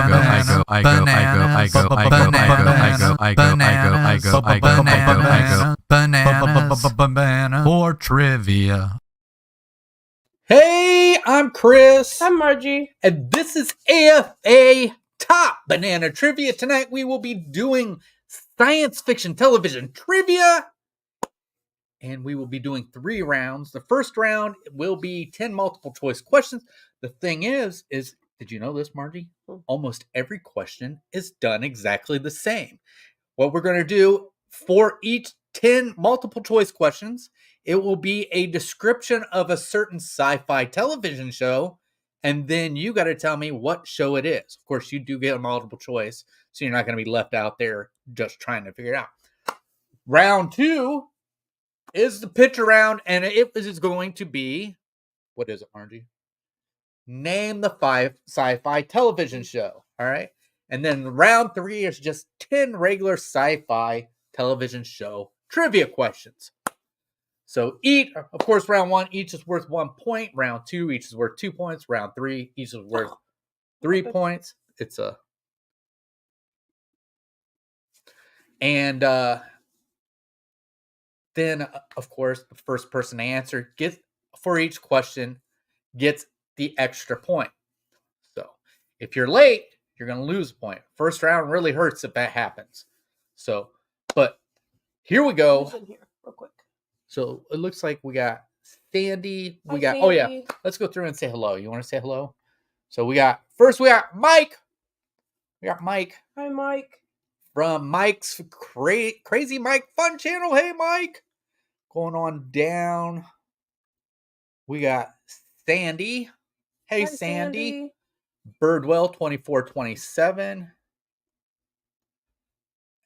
banana for trivia. Hey, I'm Chris. I'm Margie. And this is AFA Top Banana Trivia. Tonight we will be doing science fiction television trivia. And we will be doing 3 rounds. The first round will be 10 multiple choice questions. The thing is did you know this, Margie? Almost every question is done exactly the same. What we're going to do for each 10 multiple choice questions, it will be a description of a certain sci-fi television show, and then you got to tell me what show it is. Of course, you do get a multiple choice, so you're not going to be left out there just trying to figure it out. Round 2 is the picture round, and it is going to be, what is it, Margie? Name the 5 sci-fi television show, all right? And then round 3 is just 10 regular sci-fi television show trivia questions. So of course, round 1, each is worth 1 point. Round 2, each is worth 2 points. Round 3, each is worth 3 points. And then, of course, the first person to answer for each question gets the extra point. So if you're late, you're going to lose a point. First round really hurts if that happens. So, but here we go. Who's in here, real quick? So it looks like we got Sandy. Sandy. Oh yeah. Let's go through and say hello. You want to say hello? So we got Mike. We got Mike. Hi, Mike. From Mike's Crazy Mike Fun Channel. Hey, Mike. Going on down. We got Sandy. Hey, Hi, Sandy. Birdwell 2427.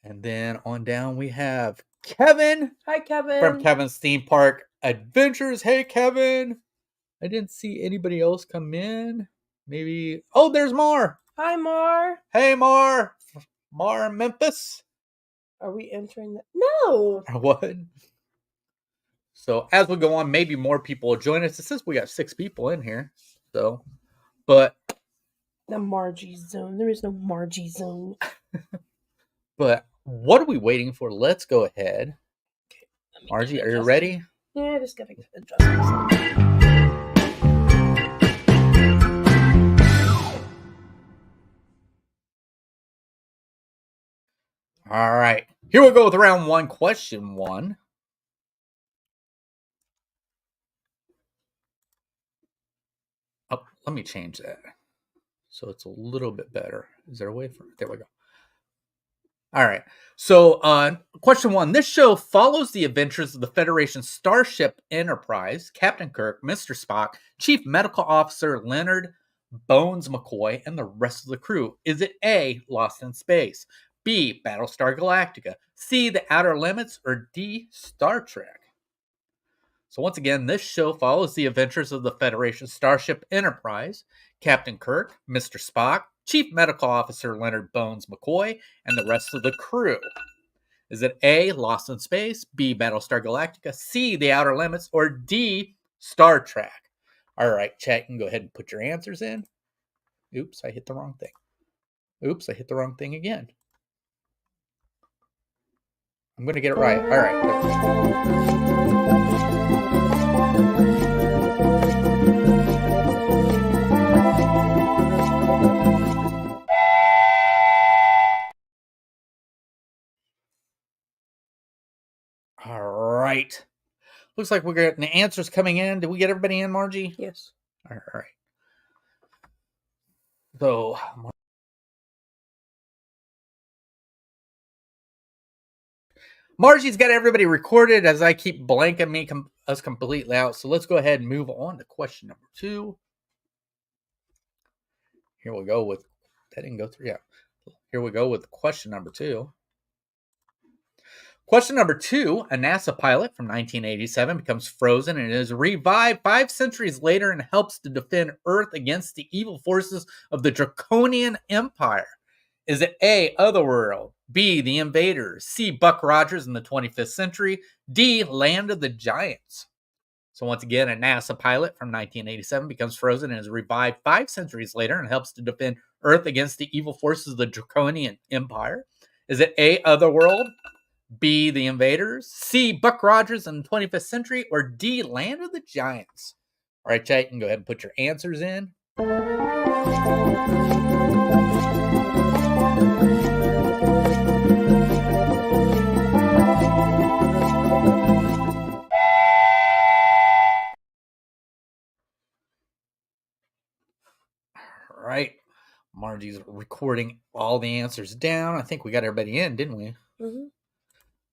And then on down we have Kevin. Hi, Kevin. From Kevin's Theme Park Adventures. Hey, Kevin. I didn't see anybody else come in. Maybe. Oh, there's Mar. Hi, Mar. Hey, Mar. Mar, Memphis. Are we entering that? No. What? So as we go on, maybe more people will join us. It says we got 6 people in here. So, but the Margie zone. There is no Margie zone. But what are we waiting for? Let's go ahead. Okay, Margie, are you ready? Yeah, just gotta adjust myself. All right. Here we go with round 1, question 1. Oh, let me change that so it's a little bit better. Is there a way for it? There we go. All right. So, question 1. This show follows the adventures of the Federation Starship Enterprise, Captain Kirk, Mr. Spock, Chief Medical Officer Leonard Bones McCoy, and the rest of the crew. Is it A, Lost in Space, B, Battlestar Galactica, C, The Outer Limits, or D, Star Trek? So once again, this show follows the adventures of the Federation Starship Enterprise, Captain Kirk, Mr. Spock, Chief Medical Officer Leonard Bones McCoy, and the rest of the crew. Is it A, Lost in Space, B, Battlestar Galactica, C, The Outer Limits, or D, Star Trek? All right, chat, you can go ahead and put your answers in. Oops, I hit the wrong thing. Oops, I hit the wrong thing again. I'm going to get it right. All right. All right. Looks like we're getting the answers coming in. Did we get everybody in, Margie? Yes. All right. So, Margie's got everybody recorded as I keep blanking us completely out. So let's go ahead and move on to question number 2. Here we go with, that didn't go through yet. Here we go with question number 2. Question number 2, a NASA pilot from 1987 becomes frozen and is revived 5 centuries later and helps to defend Earth against the evil forces of the Draconian Empire. Is it A, Otherworld, B, The Invaders, C, Buck Rogers in the 25th century, D, Land of the Giants? So once again, a NASA pilot from 1987 becomes frozen and is revived 5 centuries later and helps to defend Earth against the evil forces of the Draconian Empire? Is it A, Otherworld, B, The Invaders, C, Buck Rogers in the 25th Century, or D, Land of the Giants? All right, chat, you can go ahead and put your answers in. All right. Margie's recording all the answers down. I think we got everybody in, didn't we? Mm-hmm.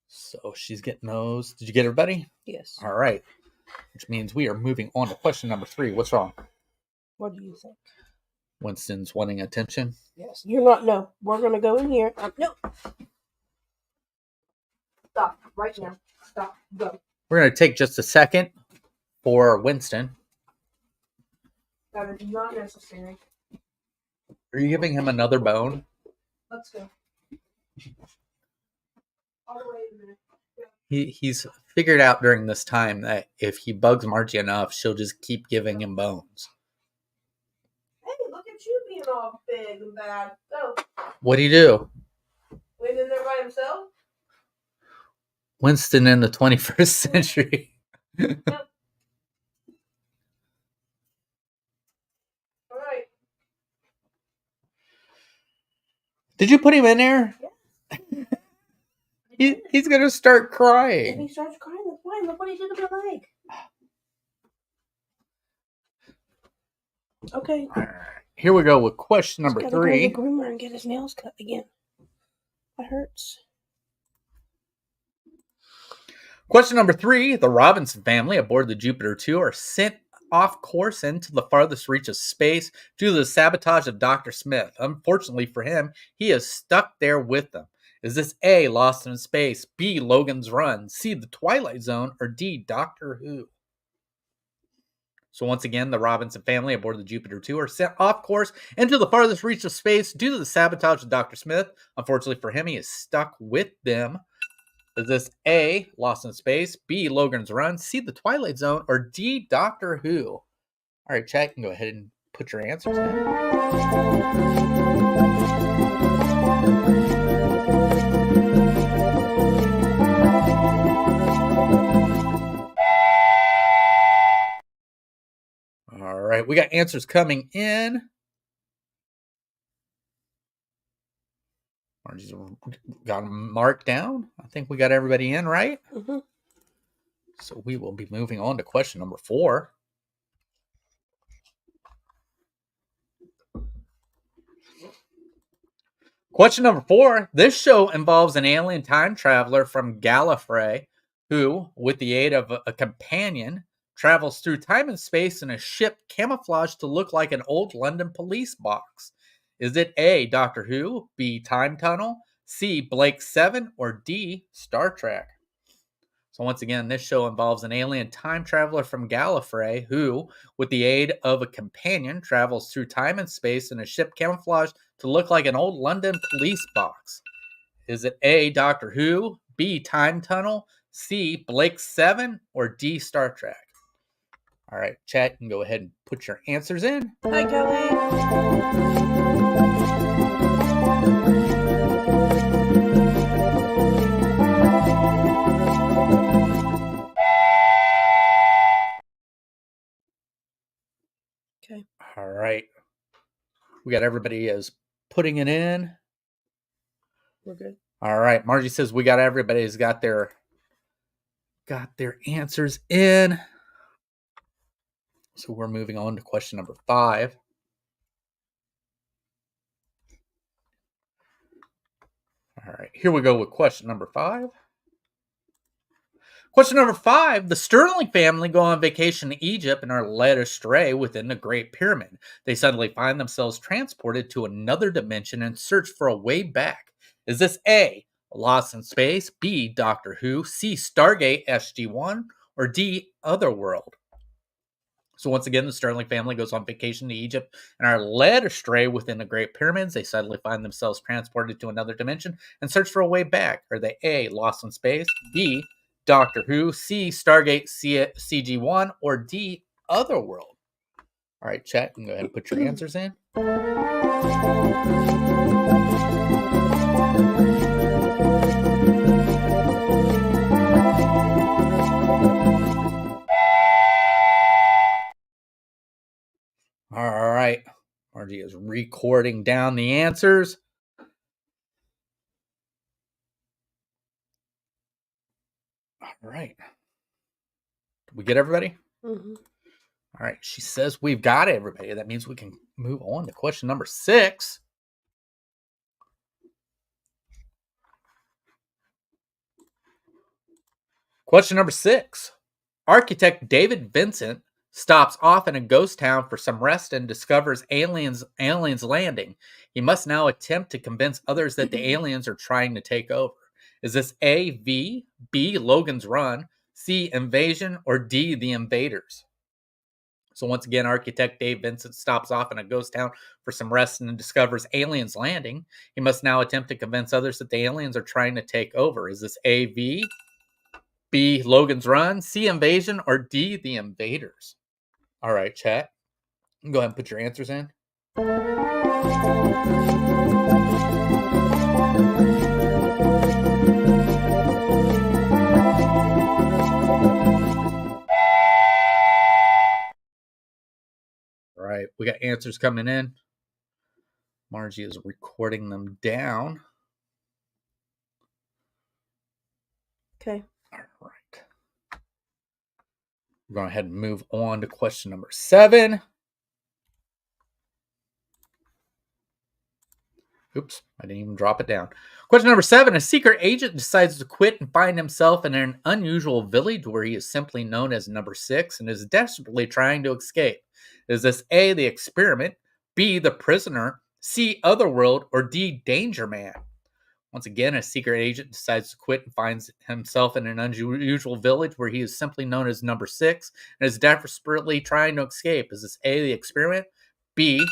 So she's getting those. Did you get everybody? Yes. All right. Which means we are moving on to question number 3. What's wrong? What do you think? Winston's wanting attention. Yes. You're not. No. We're gonna go in here. No. Stop right now. Stop. Go. We're going to take just a second for Winston. That is not necessary. Are you giving him another bone? Let's go. All the way in a minute. He's figured out during this time that if he bugs Margie enough, she'll just keep giving him bones. Hey, look at you being all big and bad. Go. What'd he do? Went in there by himself? Winston in the 21st century. Yep. All right. Did you put him in there? Yeah. He's going to start If crying. he starts crying, that's fine. Look what he did to my leg. Okay. All right. Here we go with question number He's gotta go to 3. the groomer and get his nails cut again. That hurts. Question number 3. The Robinson family aboard the Jupiter 2 are sent off course into the farthest reach of space due to the sabotage of Dr. Smith. Unfortunately for him, he is stuck there with them. Is this A, Lost in Space, B, Logan's Run, C, The Twilight Zone, or D, Doctor Who? So once again, the Robinson family aboard the Jupiter 2 are sent off course into the farthest reach of space due to the sabotage of Dr. Smith. Unfortunately for him, he is stuck with them. Is this A, Lost in Space, B, Logan's Run, C, The Twilight Zone, or D, Doctor Who? All right, chat, you can go ahead and put your answers in. All right, we got answers coming in. Margie's got them marked down. I think we got everybody in, right? Mm-hmm. So we will be moving on to question number 4. Question number 4. This show involves an alien time traveler from Gallifrey who, with the aid of a companion, travels through time and space in a ship camouflaged to look like an old London police box. Is it A, Doctor Who, B, Time Tunnel, C, Blake 7, or D, Star Trek? So once again, this show involves an alien time traveler from Gallifrey who, with the aid of a companion, travels through time and space in a ship camouflaged to look like an old London police box. Is it A, Doctor Who, B, Time Tunnel, C, Blake 7, or D, Star Trek? All right, chat, you can go ahead and put your answers in. Hi, Kelly. Okay. All right. We got everybody is putting it in. We're good. All right. Margie says we got everybody's got their answers in. So we're moving on to question number 5. All right. Here we go with question number 5. Question number 5. The Sterling family go on vacation to Egypt and are led astray within the Great Pyramid. They suddenly find themselves transported to another dimension and search for a way back. Is this A, Lost in Space, B, Doctor Who, C, Stargate SG-1, or D, Otherworld? So once again, the Sterling family goes on vacation to Egypt and are led astray within the Great Pyramids. They suddenly find themselves transported to another dimension and search for a way back. Are they A, Lost in Space, B, Doctor Who, C, Stargate CG1, or D, Otherworld? All right, chat, you can go ahead and put your answers in. All right. Margie is recording down the answers. All right. Did we get everybody? Mm-hmm. All right. She says we've got everybody. That means we can move on to question number 6. Question number 6. Architect David Vincent stops off in a ghost town for some rest and discovers aliens landing. He must now attempt to convince others that the aliens are trying to take over. Is this A, V, B, Logan's Run, C, Invasion, or D, The Invaders? So once again, architect Dave Vincent stops off in a ghost town for some rest and discovers aliens landing. He must now attempt to convince others that the aliens are trying to take over. Is this A, V, B, Logan's Run, C, Invasion, or D, The Invaders? All right, chat. Go ahead and put your answers in. All right, we got answers coming in. Margie is recording them down. Okay. All right. We're going ahead and move on to question number 7. Oops, I didn't even drop it down. Question number 7. A secret agent decides to quit and find himself in an unusual village where he is simply known as Number 6 and is desperately trying to escape. Is this A, the experiment, B, the prisoner, C, Otherworld, or D, Danger Man? Once again, a secret agent decides to quit and finds himself in an unusual village where he is simply known as Number 6 and is desperately trying to escape. Is this A, the experiment, B,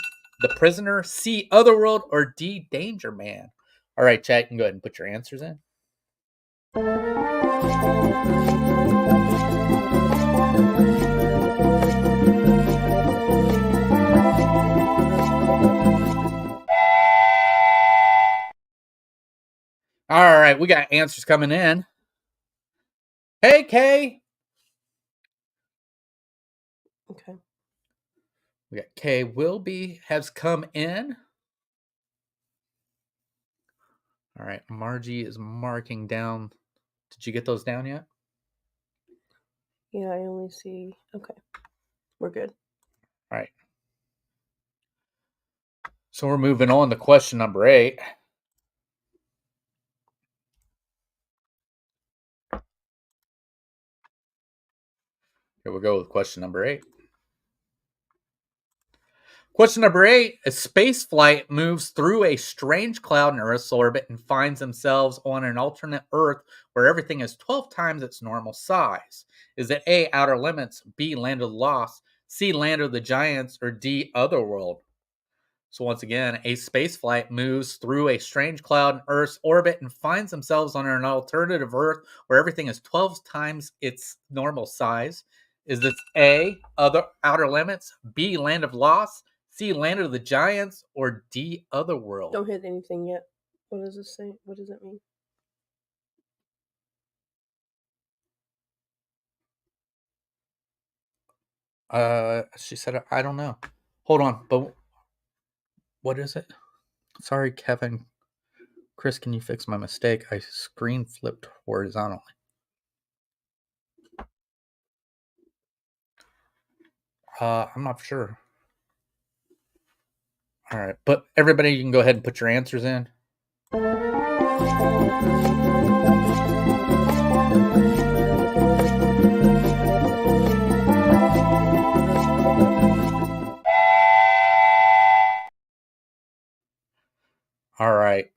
the prisoner, C, Otherworld, or D, Danger Man? All right, chat, you can go ahead and put your answers in. All right, we got answers coming in. Hey, Kay. Okay. We got Kay Wilby has come in. All right, Margie is marking down. Did you get those down yet? Yeah, I only see. Okay. We're good. All right. So we're moving on to question number 8. Here we go with question number 8. Question number 8. A space flight moves through a strange cloud in Earth's orbit and finds themselves on an alternate Earth where everything is 12 times its normal size. Is it A, Outer Limits, B, Land of the Lost, C, Land of the Giants, or D, Otherworld? So once again, a space flight moves through a strange cloud in Earth's orbit and finds themselves on an alternative Earth where everything is 12 times its normal size. Is this A, Outer Limits, B, Land of Lost, C, Land of the Giants, or D, Otherworld? Don't hit anything yet. What does this say? What does it mean? She said, I don't know. Hold on, but what is it? Sorry, Kevin. Chris, can you fix my mistake? I screen flipped horizontally. I'm not sure. All right, but everybody, you can go ahead and put your answers in. All right.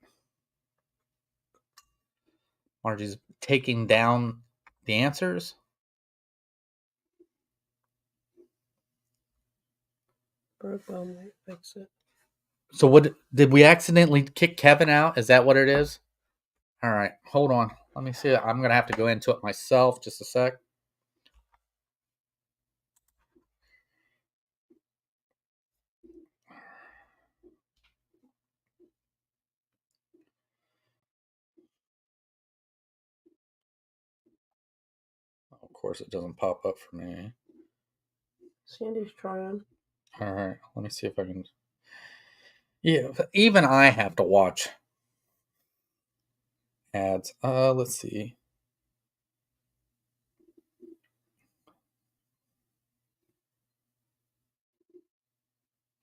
Margie's taking down the answers. Broadband might fix it. So what did we accidentally kick Kevin out? Is that what it is? All right, hold on. Let me see. I'm going to have to go into it myself. Just a sec. course, it doesn't pop up for me. Sandy's trying. All right, let me see if I can. Yeah, even I have to watch ads. Let's see.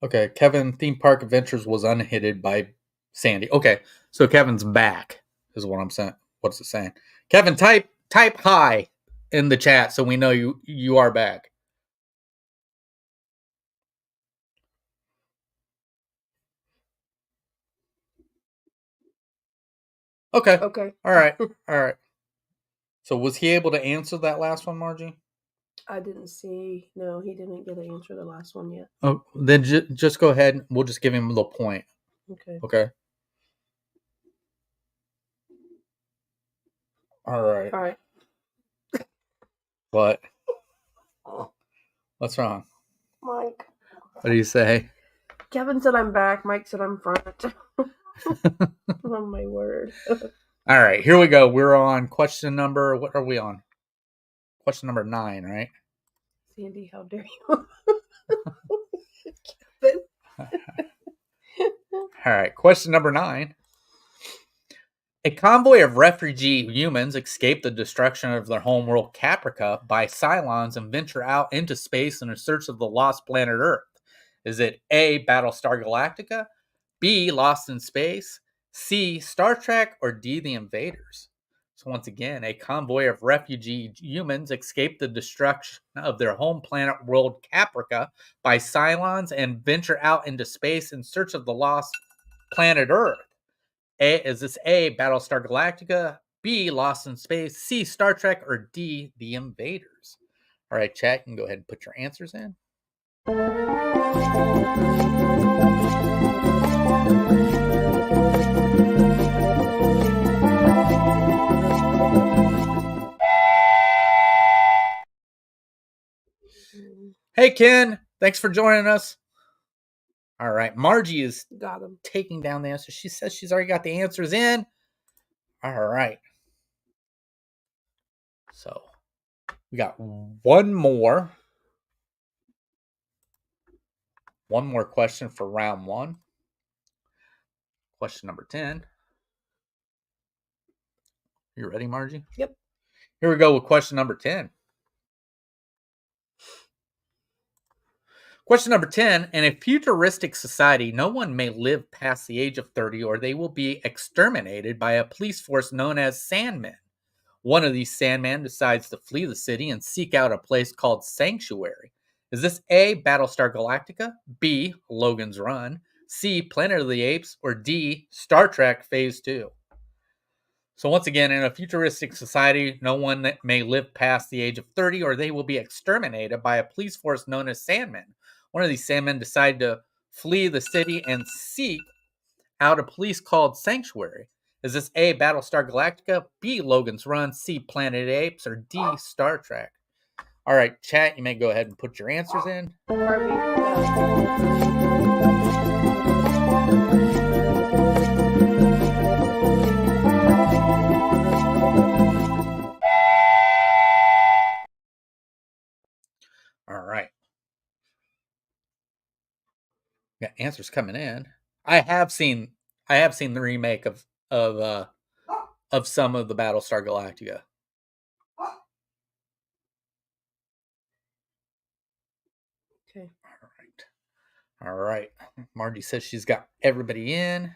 Okay, Kevin, theme park adventures was unhitted by Sandy. Okay, so Kevin's back is what I'm saying. What's it saying? Kevin, type hi in the chat so we know you are back. Okay. Okay. All right. So was he able to answer that last one, Margie? I didn't see. No, he didn't get to answer the last one yet. Oh, then just go ahead. We'll just give him the point. Okay. Okay. All right. All right. What? What's wrong? Mike. What do you say? Kevin said I'm back. Mike said I'm front. Oh my word. All right, here we go. We're on question number. What are we on? Question number 9, right? Sandy, how dare you? Kevin. All right, question number 9. A convoy of refugee humans escape the destruction of their homeworld Caprica by Cylons and venture out into space in search of the lost planet Earth. Is it A, Battlestar Galactica, B, Lost in Space, C, Star Trek, or D, The Invaders? So once again, a convoy of refugee humans escape the destruction of their home planet world Caprica by Cylons and venture out into space in search of the lost planet Earth. Is this A, Battlestar Galactica, B, Lost in Space, C, Star Trek, or D, The Invaders? All right, chat, you can go ahead and put your answers in. Hey, Ken, thanks for joining us. All right, Margie is Got him. taking down the answers. She says she's already got the answers in. All right. So we got one more question for round 1. Question number 10. You ready, Margie? Yep. Here we go with question number 10. Question number 10. In a futuristic society, no one may live past the age of 30 or they will be exterminated by a police force known as Sandmen. One of these Sandmen decides to flee the city and seek out a place called Sanctuary. Is this A, Battlestar Galactica, B, Logan's Run, C, Planet of the Apes, or D, Star Trek Phase 2? So once again, in a futuristic society, no one may live past the age of 30 or they will be exterminated by a police force known as Sandmen. One of these Sandmen decide to flee the city and seek out a place called Sanctuary. Is this A, Battlestar Galactica, B, Logan's Run, C, Planet of the Apes, or D, Star Trek? All right, chat, you may go ahead and put your answers in. All right. Got answers coming in. I have seen the remake of some of the Battlestar Galactica. Okay. All right. Margie says she's got everybody in.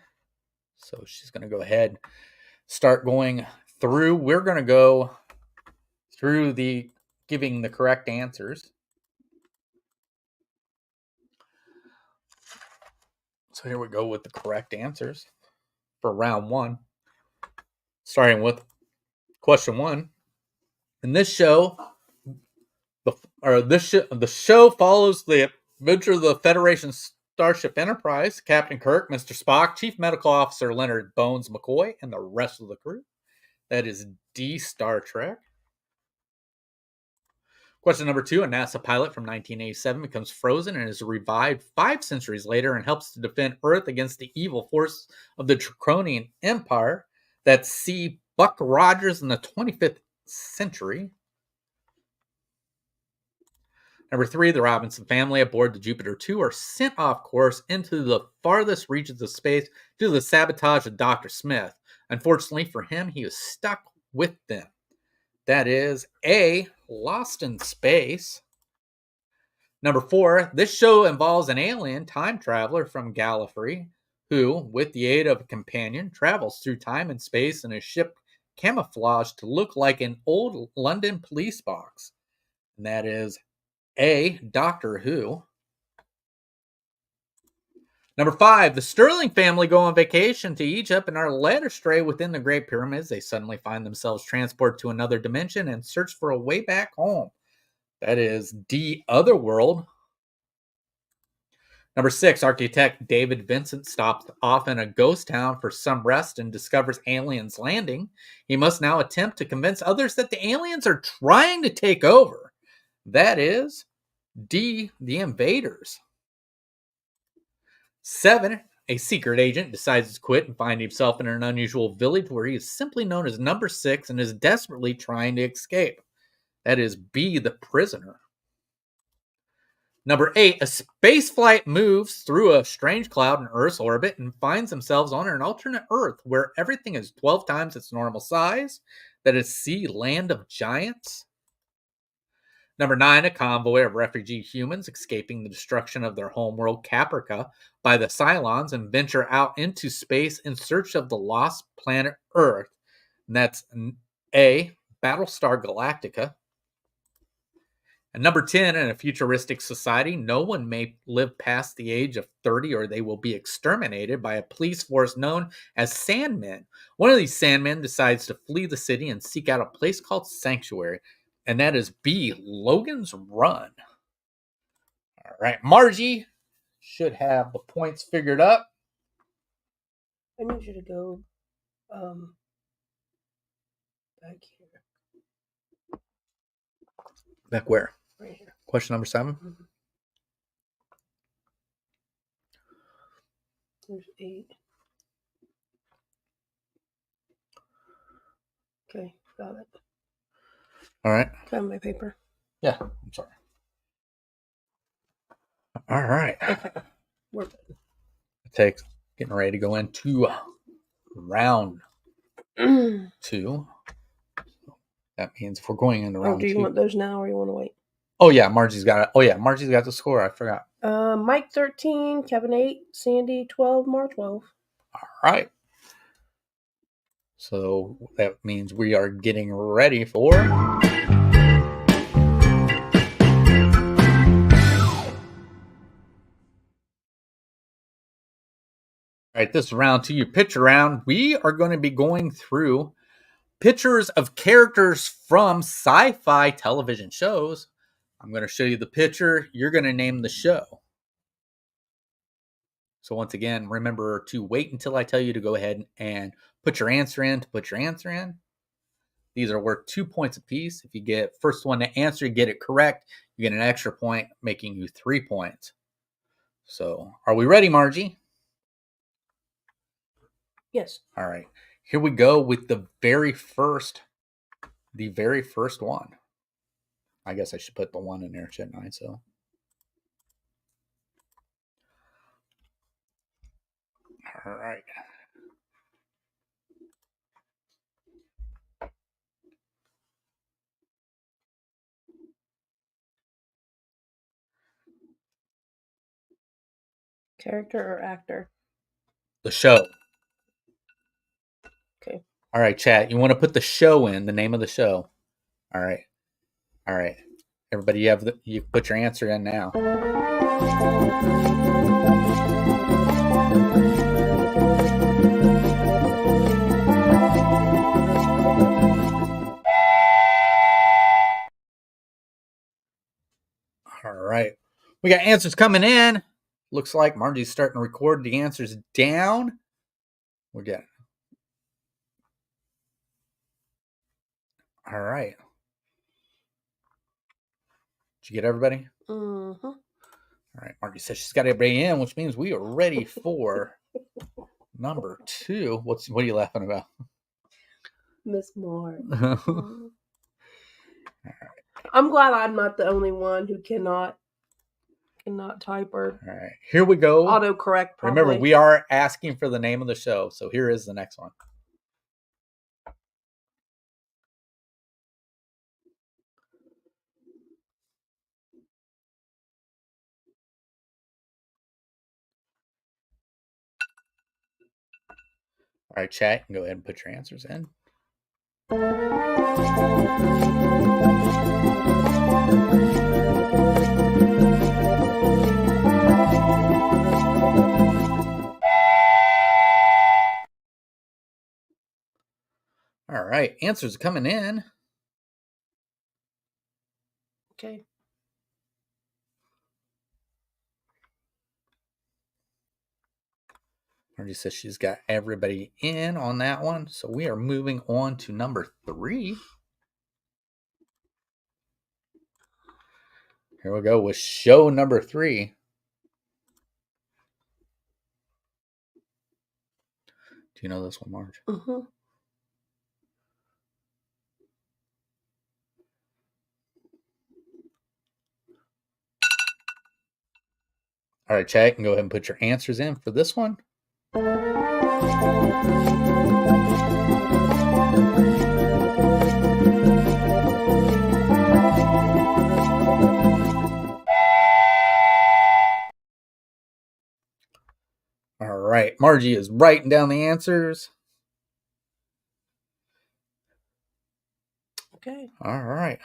So she's going to go ahead, start going through. We're going to go through the giving the correct answers. So here we go with the correct answers for round 1. Starting with question 1. In this show, the show follows the adventure of the Federation Starship Enterprise, Captain Kirk, Mr. Spock, Chief Medical Officer Leonard Bones McCoy, and the rest of the crew. That is D, Star Trek. Question number 2. A NASA pilot from 1987 becomes frozen and is revived 5 centuries later and helps to defend Earth against the evil force of the Draconian Empire. That's C, Buck Rogers in the 25th century. Number 3, the Robinson family aboard the Jupiter 2 are sent off course into the farthest reaches of space due to the sabotage of Dr. Smith. Unfortunately for him, he was stuck with them. That is A, Lost in Space. Number 4, this show involves an alien time traveler from Gallifrey who, with the aid of a companion, travels through time and space in a ship camouflaged to look like an old London police box. And that is A, Doctor Who. Number 5, the Sterling family go on vacation to Egypt and are led astray within the Great Pyramids. They suddenly find themselves transported to another dimension and search for a way back home. That is D, Otherworld. Number 6, architect David Vincent stops off in a ghost town for some rest and discovers aliens landing. He must now attempt to convince others that the aliens are trying to take over. That is D, the invaders. 7, a secret agent decides to quit and find himself in an unusual village where he is simply known as Number 6 and is desperately trying to escape. That is B, the prisoner. Number 8, a space flight moves through a strange cloud in Earth's orbit and finds themselves on an alternate Earth where everything is 12 times its normal size. That is C, land of giants. Number 9, a convoy of refugee humans escaping the destruction of their homeworld Caprica by the Cylons and venture out into space in search of the lost planet Earth. And that's A, Battlestar Galactica. And number 10, in a futuristic society, no one may live past the age of 30 or they will be exterminated by a police force known as Sandmen. One of these Sandmen decides to flee the city and seek out a place called Sanctuary. And that is B, Logan's Run. All right, Margie should have the points figured up. I need you to go back here. Back where? Right here. Question number 7. Mm-hmm. There's 8. Okay, got it. All right. Got my paper. Yeah, I'm sorry. All right. Okay, we're good. It takes getting ready to go into round 2. That means if we're going into round 2. Do you want those now or you want to wait? Oh yeah, Margie's got it. Oh yeah, Margie's got the score. I forgot. Mike 13, Kevin 8, Sandy 12, Mar 12. All right. So that means we are getting ready for all right, this is round 2, your picture round. We are going to be going through pictures of characters from sci-fi television shows. I'm going to show you the picture. You're going to name the show. So once again, remember to wait until I tell you to go ahead and put your answer in. These are worth 2 points apiece. If you get first one to answer, get it correct, you get an extra point, making you 3 points. So are we ready, Margie? Yes. All right. Here we go with the very first one. I guess I should put the 1 in there, shouldn't I? So, all right. Character or actor? The show. Okay. All right, chat. You want to put the show in, the name of the show. All right. All right. Everybody, you put your answer in now. All right. We got answers coming in. Looks like Margie's starting to record the answers down. We're getting. All right. Did you get everybody? Mm-hmm. All right. Margie says she's got everybody in, which means we are ready for number 2. What are you laughing about? Miss Moore. All right. I'm glad I'm not the only one who cannot type or All right, here we go. autocorrect. Probably. Remember, we are asking for the name of the show, so here is the next one. All right, chat, go ahead and put your answers in. All right, answers are coming in. Okay. Margie says she's got everybody in on that one. So we are moving on to number 3. Here we go with show number 3. Do you know this one, Marge? Mm-hmm. All right, chat, and go ahead and put your answers in for this one. All right, Margie is writing down the answers. Okay. All right.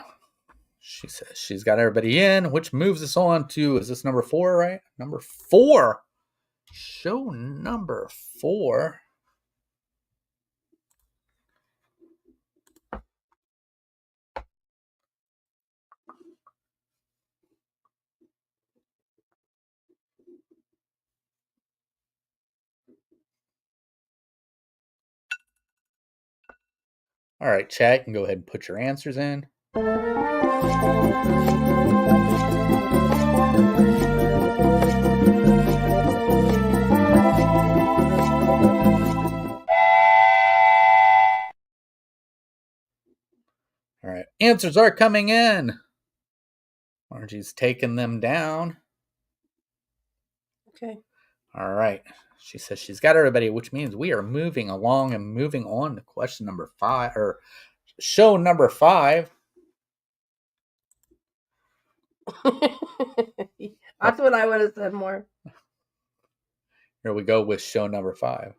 She says she's got everybody in, which moves us on to, is this number 4, right? Number 4. Show number 4. All right, chat, you can go ahead and put your answers in. All right, answers are coming in. Margie's taking them down. Okay. All right. She says she's got everybody, which means we are moving along and moving on to question number 5, or show number 5. That's what I would have said more. Here we go with show number 5.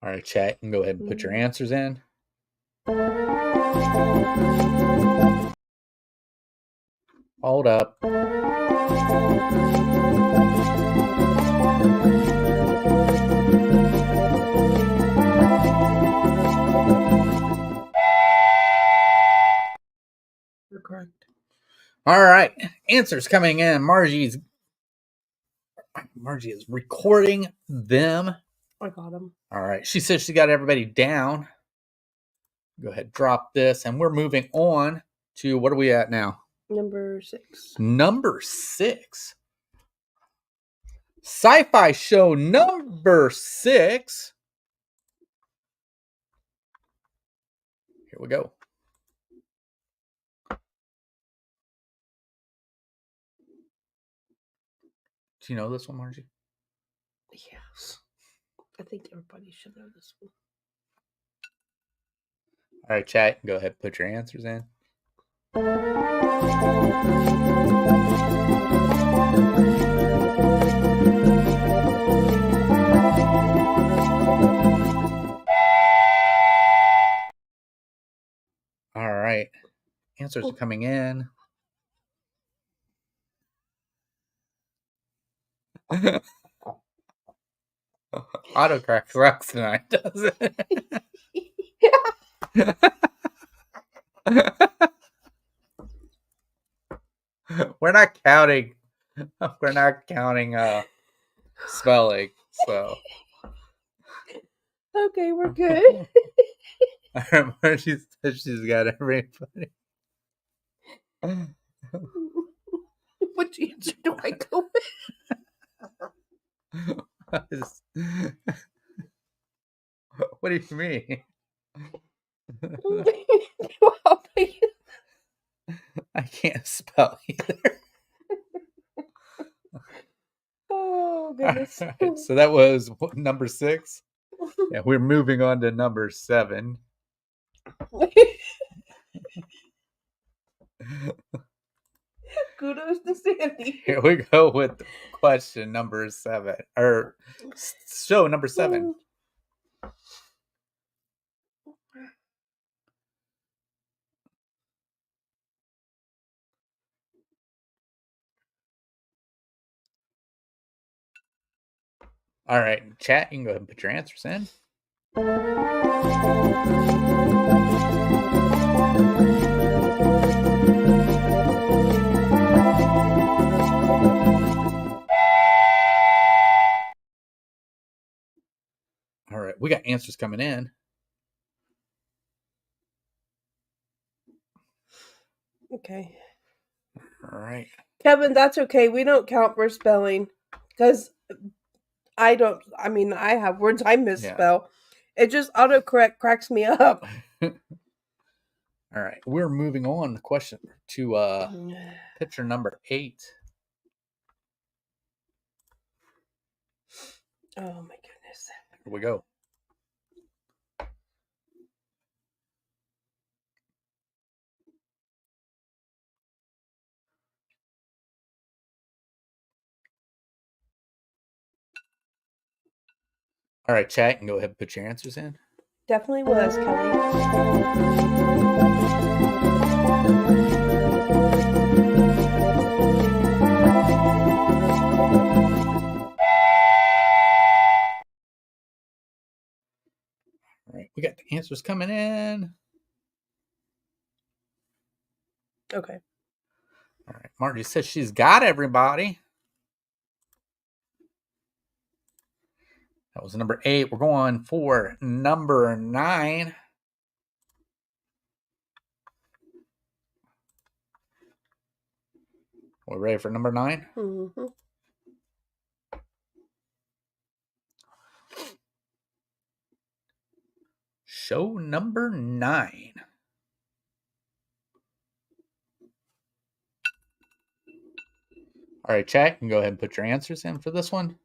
All right, chat, you can go ahead and put your answers in. Hold up. You're correct. All right, answers coming in. Margie is recording them. I got them. All right, she says she got everybody down. Go ahead, drop this, and we're moving on to, what are we at now? Number 6. Number 6. Sci-Fi show number 6. Here we go. Do you know this one, Margie? Yes. I think everybody should know this one. All right, chat, go ahead, put your answers in. All right, answers are coming in. Autocorrect rocks tonight, does it? We're not counting. We're not counting spelling. So Okay, we're good. She said she's got everybody. Which answer do I go What do you mean? with? Well, I can't spell either. oh, goodness. All right, so that was number 6. Yeah, we're moving on to number 7. Kudos to Sandy. Here we go with question number 7, or show number 7. All right, chat, you can go ahead and put your answers in. All right, we got answers coming in. Okay. All right. Kevin, that's okay. We don't count for spelling because I have words I misspell. Yeah. It just autocorrect cracks me up. All right. We're moving on to question to picture number 8. Oh my goodness. Here we go. All right, chat, you can go ahead and put your answers in. Definitely was, Kelly. All right, we got the answers coming in. Okay. All right, Margie says she's got everybody. That was number 8. We're going for number 9. We're ready for number 9? Mm-hmm. Show number 9. All right, chat, you can go ahead and put your answers in for this one.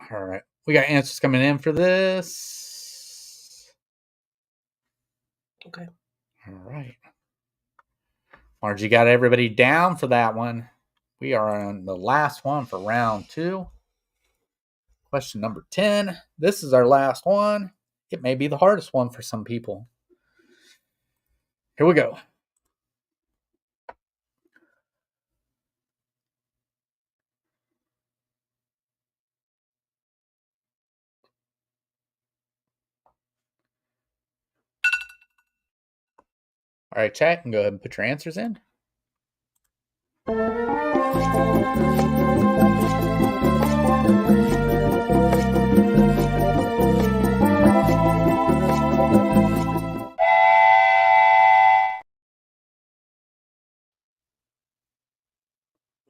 All right, we got answers coming in for this. Okay. All right. Margie got everybody down for that one. We are on the last one for round 2. Question number 10. This is our last one. It may be the hardest one for some people. Here we go. All right, chat, you can go ahead and put your answers in.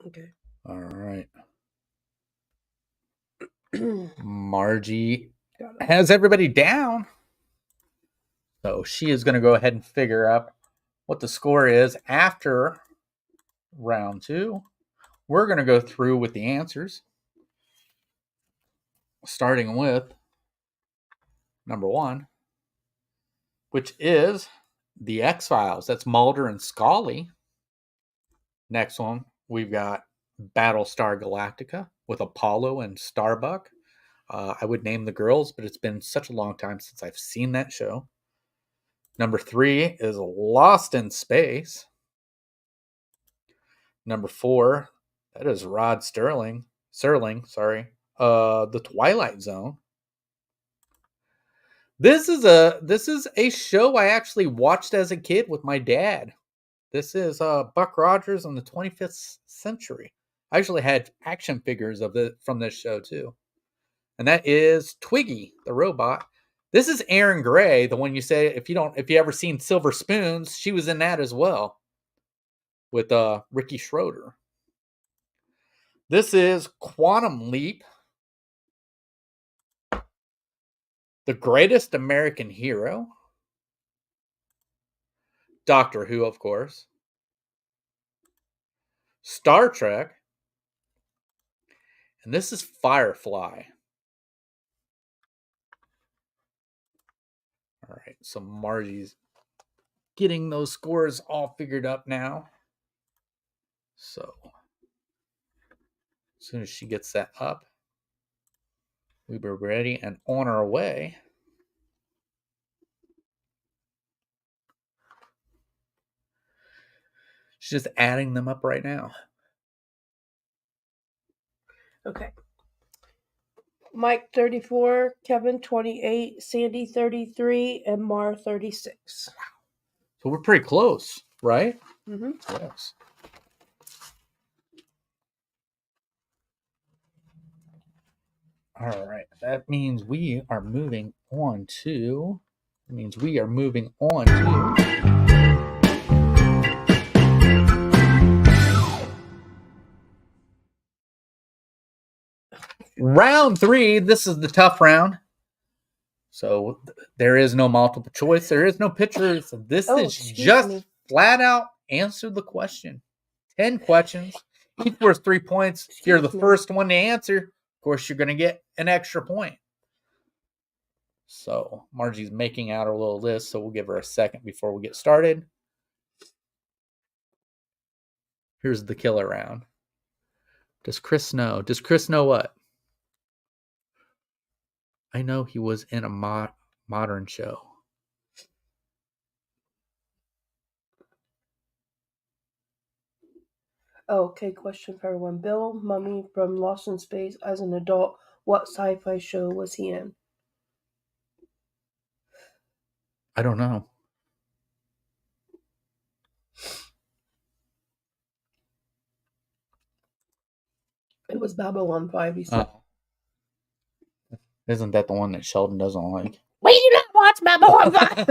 Okay. All right. Margie has everybody down. So she is going to go ahead and figure out what the score is after round 2. We're going to go through with the answers, starting with number 1, which is the X-Files. That's Mulder and Scully. Next one, we've got Battlestar Galactica with Apollo and Starbuck. I would name the girls, but it's been such a long time since I've seen that show. Number 3 is Lost in Space. Number 4, that is Rod Serling, The Twilight Zone. This is a show I actually watched as a kid with my dad. This is Buck Rogers in the 25th century. I actually had action figures from this show too. And that is Twiggy, the robot. This is Erin Gray, the one you say if you ever seen Silver Spoons, she was in that as well with Ricky Schroeder. This is Quantum Leap, The Greatest American Hero, Doctor Who, of course, Star Trek, and this is Firefly. All right, so Margie's getting those scores all figured up now. So as soon as she gets that up, we were ready and on our way. She's just adding them up right now. Okay. Mike 34, Kevin 28, Sandy 33, and Mar 36. So we're pretty close, right? Mm-hmm. Yes. All right. That means we are moving on to. Round 3. This is the tough round. So there is no multiple choice. There is no pictures. This is just flat out answer the question. 10 questions. Each worth 3 points. If you're the first one to answer, of course, you're going to get an extra point. So Margie's making out her little list, so we'll give her a second before we get started. Here's the killer round. Does Chris know? Does Chris know what? I know he was in a modern show. Okay, question for everyone. Bill Mummy from Lost in Space as an adult, what sci-fi show was he in? I don't know. It was Babylon 5, he said. Isn't that the one that Sheldon doesn't like? We do not watch Babylon 5!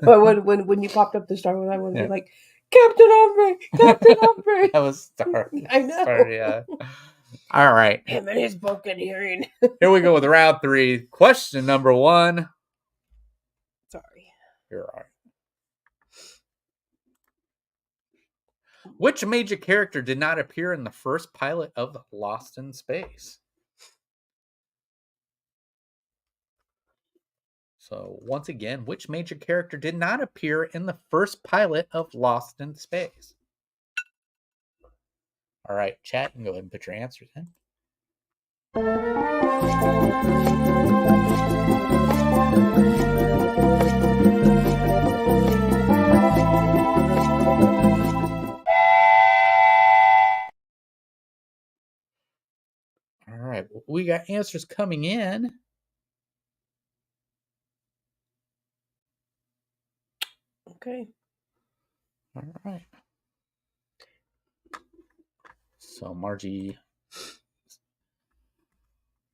But when you popped up the star one, I would be like, Captain Ombre! Captain Ombre! That was Star. I know. Star, yeah. All right. Him and his broken hearing. Here we go with round 3. Question number 1. Sorry. You're all right. Which major character did not appear in the first pilot of Lost in Space? So, once again, which major character did not appear in the first pilot of Lost in Space? All right, chat, and go ahead and put your answers in. All right, we got answers coming in. Okay. All right. So Margie,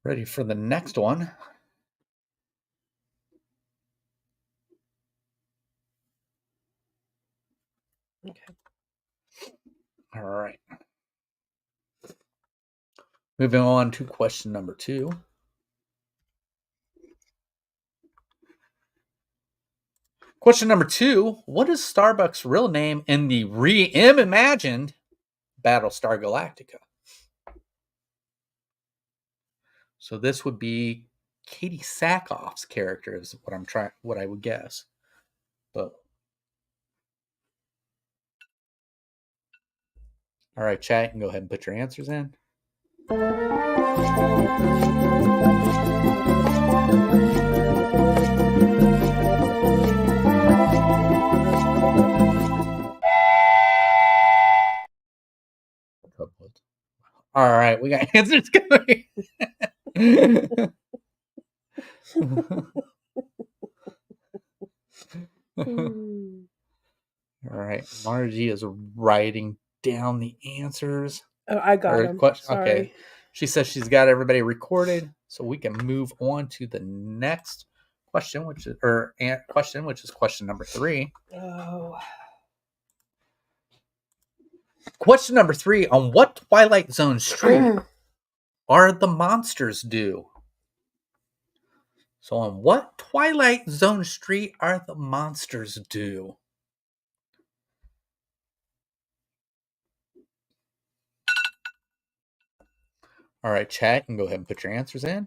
ready for the next one. Okay. All right. Moving on to question number 2. Question number 2. What is Starbuck's real name in the reimagined Battlestar Galactica? So this would be Katie Sackhoff's character is what I would guess. But all right, chat, you can go ahead and put your answers in. All right, we got answers coming. All right, Margie is writing down the answers. Oh, I got Or him. question. Sorry. Okay. She says she's got everybody recorded, so we can move on to the next question, which is question number 3. Oh. Question number 3: on what Twilight Zone street are the monsters due? So, on what Twilight Zone street are the monsters due? All right, chat, you can go ahead and put your answers in.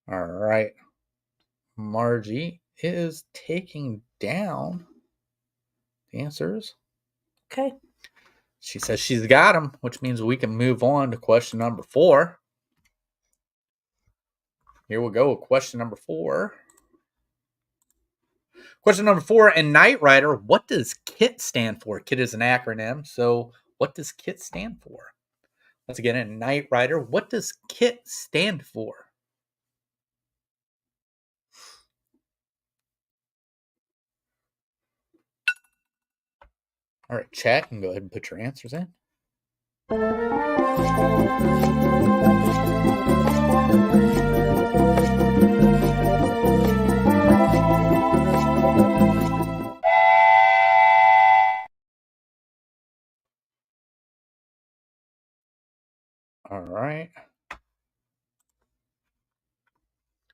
All right. Margie is taking down the answers. Okay. She says she's got them, which means we can move on to question number 4. Here we go. Question number 4. Question number 4. In Knight Rider, what does KIT stand for? KIT is an acronym. So what does KIT stand for? Once again, in Knight Rider, what does KIT stand for? All right, chat, you can go ahead and put your answers in. All right.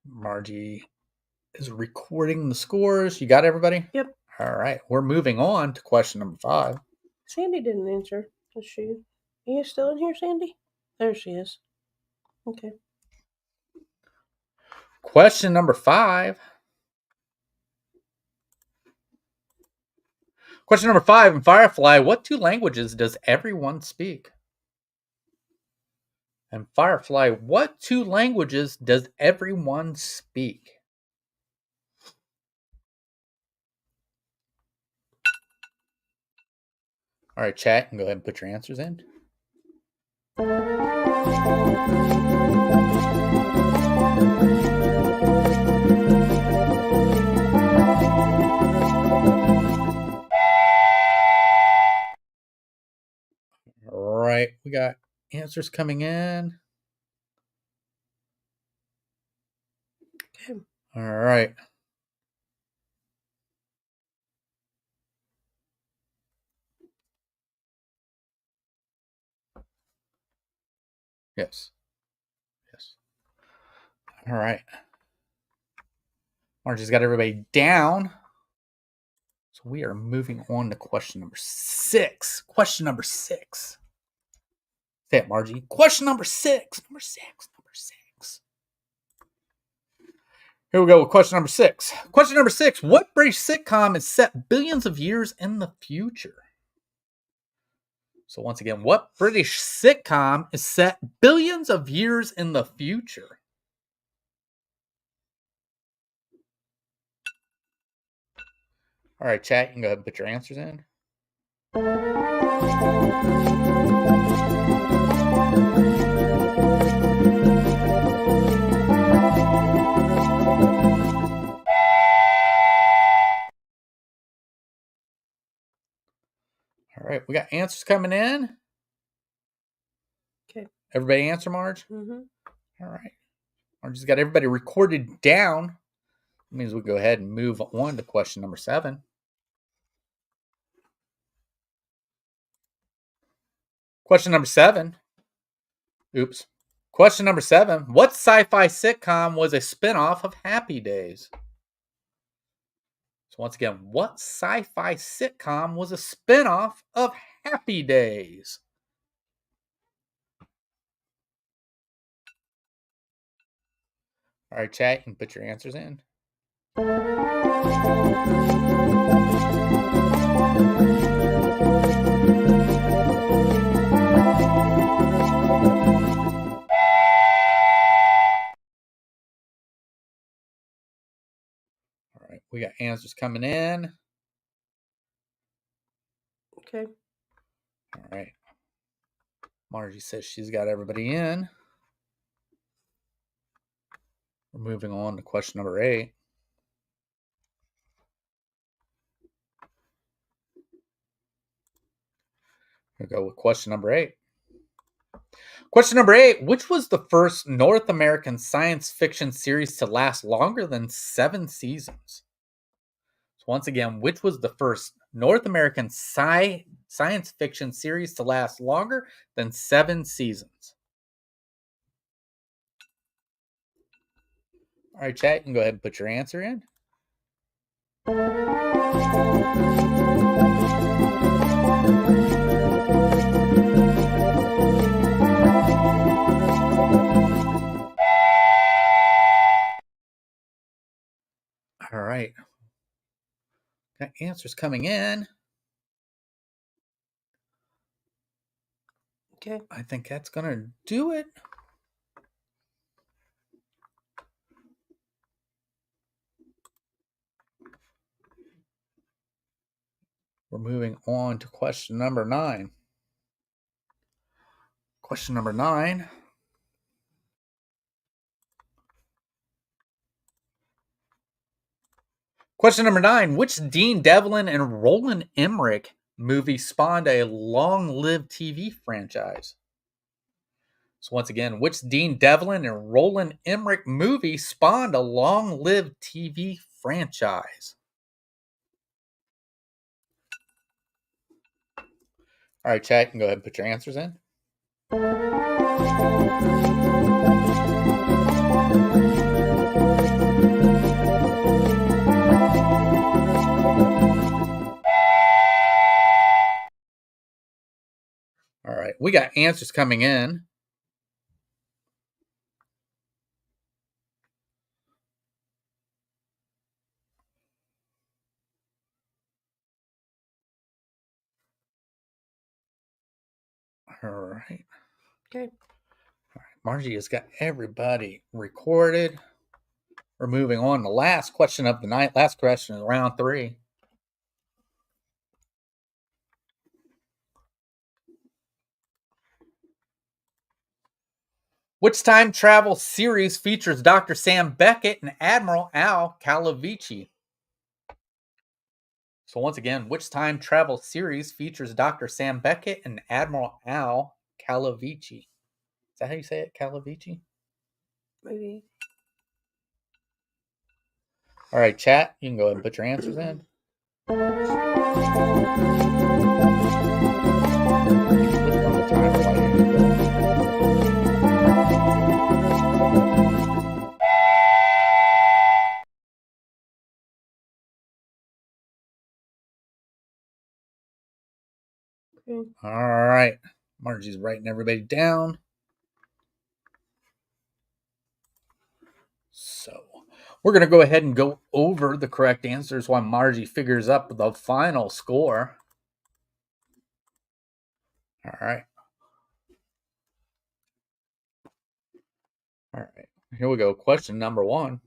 Margie is recording the scores. You got everybody? Yep. All right. We're moving on to question number 5. Sandy didn't answer. Is she? Are you still in here, Sandy? There she is. Okay. Question number 5. Question number 5. In Firefly, what 2 languages does everyone speak? In Firefly, what 2 languages does everyone speak? All right, chat, you can go ahead and put your answers in. All right, we got answers coming in. Okay. All right. Yes. Yes. All right. Margie's got everybody down. So we are moving on to question number 6. Question number 6. Say it, Margie. Question number 6. Number 6. Here we go with question number 6. Question number 6. What British sitcom is set billions of years in the future? So once again, what British sitcom is set billions of years in the future? All right, chat, you can go ahead and put your answers in. All right, we got answers coming in. Okay. Everybody answer, Marge? Mm-hmm. All right. Marge's got everybody recorded down. That means we go ahead and move on to question number 7. Question number 7. Oops. Question number 7. What sci-fi sitcom was a spinoff of Happy Days? So once again, what sci-fi sitcom was a spinoff of Happy Days? All right, chat, you can put your answers in. All right, we got answers coming in. Okay. All right. Margie says she's got everybody in. We're moving on to question number 8. We'll go with question number 8. Question number 8. Which was the first North American science fiction series to last longer than 7 seasons? So once again, which was the first North American science fiction series to last longer than 7 seasons? All right, chat, you can go ahead and put your answer in. All right. Got answers coming in. Okay. I think that's going to do it. We're moving on to question number 9. Question number 9. Question number 9. Which Dean Devlin and Roland Emmerich movie spawned a long-lived TV franchise? So once again, which Dean Devlin and Roland Emmerich movie spawned a long-lived TV franchise? All right, chat, you can go ahead and put your answers in. All right, we got answers coming in. All right. Okay. All right. Margie has got everybody recorded. We're moving on to the last question of the night. Last question is round 3. Which time travel series features Dr. Sam Beckett and Admiral Al Calavici? So once again, which time travel series features Dr. Sam Beckett and Admiral Al Calavici? Is that how you say it, Calavici? Maybe. All right, chat, you can go ahead and put your answers in. Okay. All right. Margie's writing everybody down. So we're going to go ahead and go over the correct answers while Margie figures up the final score. All right. All right. Here we go. Question number 1.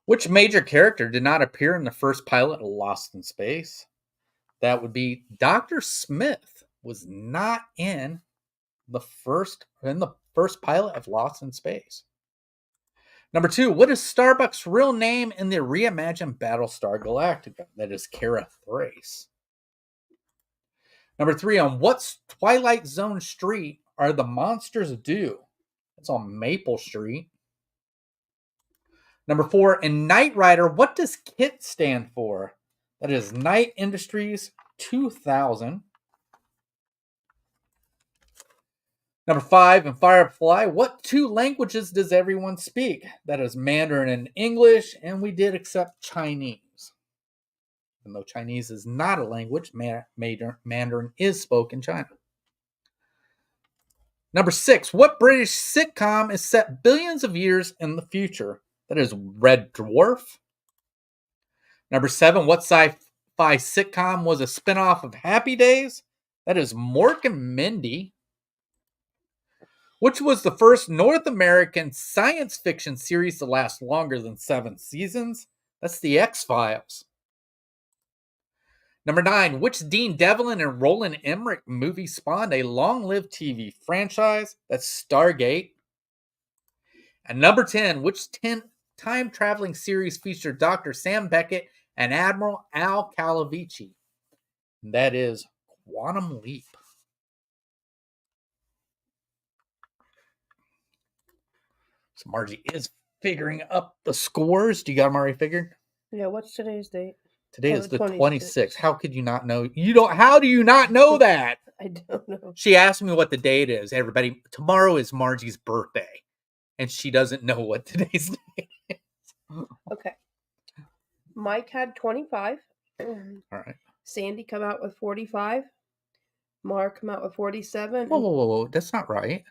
Which major character did not appear in the first pilot of Lost in Space? That would be Dr. Smith was not in the first pilot of Lost in Space. Number 2, what is Starbuck's real name in the reimagined Battlestar Galactica? That is Kara Thrace. Number 3, on what Twilight Zone street are the monsters due? It's on Maple Street. Number 4, in Knight Rider, what does KIT stand for? That is Knight Industries 2000. Number 5, in Firefly, what 2 languages does everyone speak? That is Mandarin and English, and we did accept Chinese. Even though Chinese is not a language, Mandarin is spoken in China. Number 6, what British sitcom is set billions of years in the future? That is Red Dwarf. Number 7, what sci-fi sitcom was a spinoff of Happy Days? That is Mork and Mindy. Which was the first North American science fiction series to last longer than 7 seasons? That's The X-Files. Number 9, which Dean Devlin and Roland Emmerich movie spawned a long-lived TV franchise? That's Stargate. And number 10, which 10 time-traveling series featured Dr. Sam Beckett and Admiral Al Calavici? That is Quantum Leap. So Margie is figuring up the scores. Do you got them already figured? Yeah, what's today's date? Today Oh, is the the 26th. 26th. How could you not know? How do you not know that? I don't know. She asked me what the date is. Everybody, tomorrow is Margie's birthday. And she doesn't know what today's date is. Okay. Mike had 25. All right. Sandy come out with 45. Mark come out with 47. Whoa. That's not right.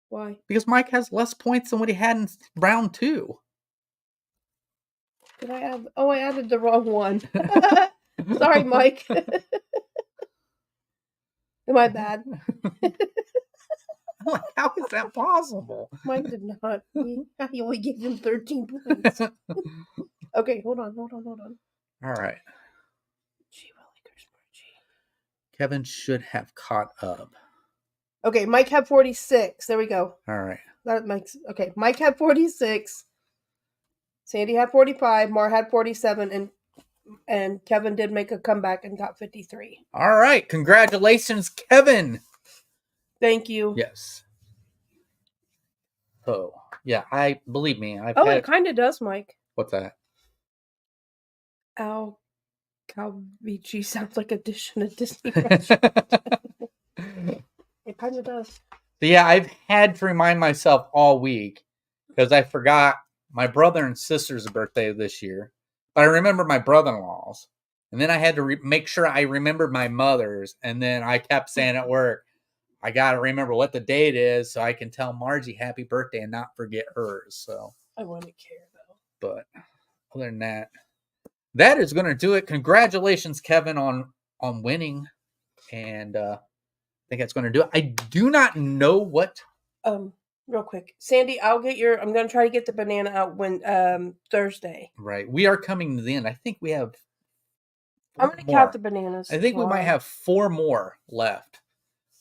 Why? Because Mike has less points than what he had in round 2. Did I add? Oh, I added the wrong one. Sorry, Mike. Am I bad? Like, how is that possible? Mike did not. He only gave him 13 points. Okay, hold on. All right. Gee, Willikers, Margie. Kevin should have caught up. Okay, Mike had 46. There we go. All right. That makes okay. Mike had 46. Sandy had 45. Mar had 47, and Kevin did make a comeback and got 53. All right. Congratulations, Kevin. Thank you. Yes. So, yeah, believe me. It kind of does, Mike. What's that? Al Calvici sounds like a dish in a Disney restaurant. It kind of does. So yeah, I've had to remind myself all week because I forgot my brother and sister's birthday this year, but I remember my brother-in-law's, and then I had to make sure I remembered my mother's, and then I kept saying at work, I got to remember what the date is so I can tell Margie happy birthday and not forget hers. So I wouldn't care though. But other than that, that is going to do it. Congratulations, Kevin, on winning, and I think that's going to do it. I do not know what. Real quick, Sandy, I'm going to try to get the banana out when Thursday. Right, we are coming to the end. I think we have. I'm going to count the bananas. I think we might have 4 more left.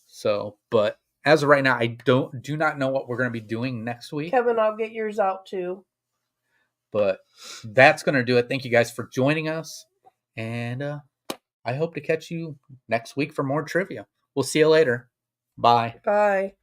So, but as of right now, I do not know what we're going to be doing next week. Kevin, I'll get yours out too. But that's going to do it. Thank you guys for joining us, and I hope to catch you next week for more trivia. We'll see you later. Bye. Bye.